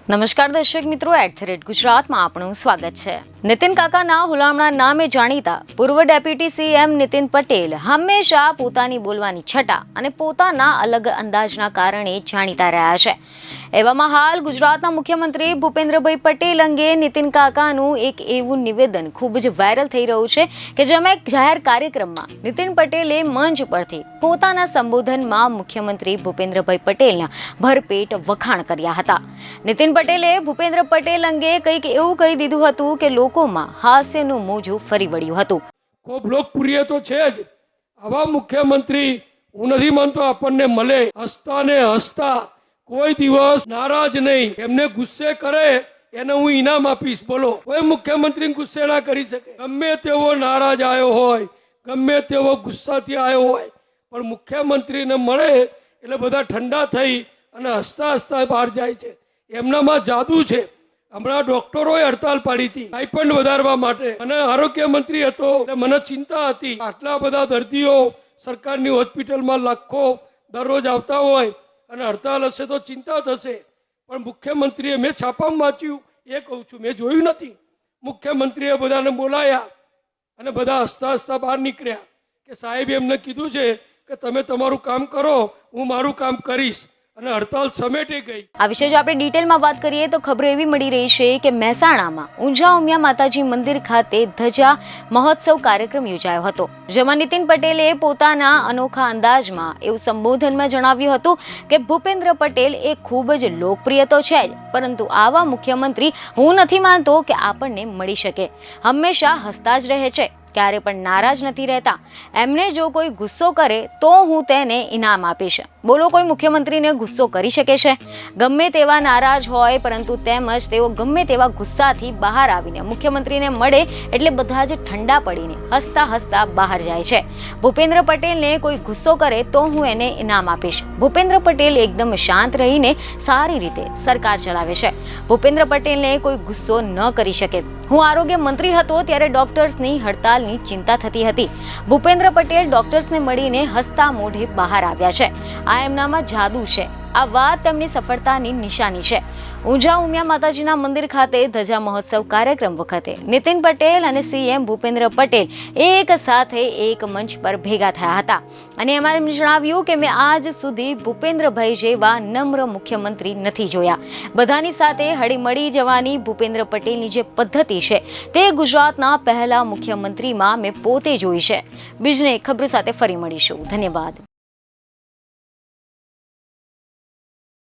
નમસ્કાર દર્શક મિત્રો, @ગુજરાતમાં આપનું સ્વાગત છે। નીતિન કાકાના હુલામણા નામે જાણીતા પૂર્વ ડેપ્યુટી સીએમ નીતિન પટેલ હંમેશા પોતાની બોલવાની છટા અને પોતાના અલગ અંદાજના કારણે જાણીતા રહ્યા છે। એવામાં હાલ ગુજરાતના મુખ્યમંત્રી ભૂપેન્દ્રભાઈ પટેલ અંગે નીતિન કાકાનું એક એવું નિવેદન ખૂબ જ વાયરલ થઈ રહ્યું છે કે જેમાં એક જાહેર કાર્યક્રમમાં નીતિન પટેલે મંચ પરથી પોતાના સંબોધનમાં મુખ્યમંત્રી ભૂપેન્દ્રભાઈ પટેલના ભરપેટ વખાણ કર્યા હતા। નીતિન પટેલે ભૂપેન્દ્ર પટેલ અંગે કંઈક એવું કહી દીધું હતું કે લોકોમાં હાસ્યનું મોજું ફરી વળ્યું હતું। ખૂબ લોકપ્રિય તો છે જ। આવા મુખ્યમંત્રી હું નથી માનતો આપણને મળે, હસતા ને હસતા, કોઈ દિવસ નારાજ નહીં, એમને ગુસ્સે કરે એને હું ઇનામ આપીશ। બોલો, કોઈ મુખ્યમંત્રી ગુસ્સે ના કરી શકે। ગમે તેવો નારાજ આવ્યો હોય, ગમે તેવો ગુસ્સાથી આવ્યો હોય, પણ મુખ્યમંત્રીને મળે એટલે બધા ઠંડા થઈ અને હસતા હસતા બહાર જાય છે। એમનામાં જાદુ છે। હમણાં ડોક્ટરોએ હડતાલ પાડી હતી સ્ટાઇપન્ડ વધારવા માટે, અને આરોગ્ય મંત્રી હતો એટલે મને ચિંતા હતી આટલા બધા દર્દીઓ સરકારની હોસ્પિટલમાં લાખો દરરોજ આવતા હોય અને હડતાલ હશે તો ચિંતા થશે। પણ મુખ્યમંત્રીએ, મેં છાપામાં વાંચ્યું એ કહું છું, મેં જોયું નથી, મુખ્યમંત્રીએ બધાને બોલાયા અને બધા હસતા હસતા બહાર નીકળ્યા કે સાહેબ એમને કીધું છે કે તમે તમારું કામ કરો, હું મારું કામ કરીશ, અને હડતાલ સમેટી ગઈ। આ વિશે જો આપણે ડિટેલમાં વાત કરીએ તો ખબર એવી મળી રહી છે કે મહેસાણામાં ઊંઝા ઉમિયા માતાજી મંદિર ખાતે ધજા મહોત્સવ કાર્યક્રમ યોજાયો હતો, જેમાં નીતિન પટેલે પોતાના અનોખા અંદાજમાં એવું સંબોધનમાં જણાવ્યું હતું કે ભૂપેન્દ્ર પટેલ એ ખૂબ જ લોકપ્રિય તો છે જ, પરંતુ આવા મુખ્યમંત્રી હું નથી માનતો કે આપણને મળી શકે। હંમેશા હસતા જ રહે છે, ક્યારે પણ નારાજ નથી રહેતા। એમને જો કોઈ ગુસ્સો કરે તો હું તેને ઇનામ આપીશ। બોલો, કોઈ મુખ્યમંત્રીને ગુસ્સો કરી શકે છે? ગમે તેવા નારાજ હોય, પરંતુ તેમજ તેઓ ગમે તેવા ગુસ્સાથી બહાર આવીને મુખ્યમંત્રીને મળે એટલે બધા જ ઠંડા પડીને હસતા હસતા બહાર જાય છે। ભૂપેન્દ્ર પટેલને કોઈ ગુસ્સો કરે તો હું એને ઇનામ આપીશ। ભૂપેન્દ્ર પટેલ એકદમ શાંત રહીને સારી રીતે સરકાર ચલાવે છે। ભૂપેન્દ્ર પટેલને કોઈ ગુસ્સો ન કરી શકે। હું આરોગ્ય મંત્રી હતો ત્યારે ડોક્ટર્સની હડતાલની ચિંતા થતી હતી। ભૂપેન્દ્ર પટેલ ડોક્ટર્સને મળીને હસતા મોઢે બહાર આવ્યા છે। આ એમનામાં જાદુ છે। આ વાત તેમની સફળતાની નિશાની છે। ઊંઝા ઉમિયા માતાજીના મંદિર ખાતે ધજા મહોત્સવ કાર્યક્રમ વખતે નીતિન પટેલ અને સીએમ ભૂપેન્દ્ર પટેલ એક સાથે એક મંચ પર ભેગા થયા હતા, અને એમાં એમણે જણાવ્યું કે મેં આજ સુધી ભૂપેન્દ્રભાઈ જેવા નમ્ર મુખ્યમંત્રી નથી જોયા। બધાની સાથે હળીમળી જવાની ભૂપેન્દ્ર પટેલની જે પદ્ધતિ છે તે ગુજરાતના પહેલા મુખ્યમંત્રીમાં મેં પોતે જોઈ છે। બીજને ખબર સાથે ફરી મળીશું। ધન્યવાદ।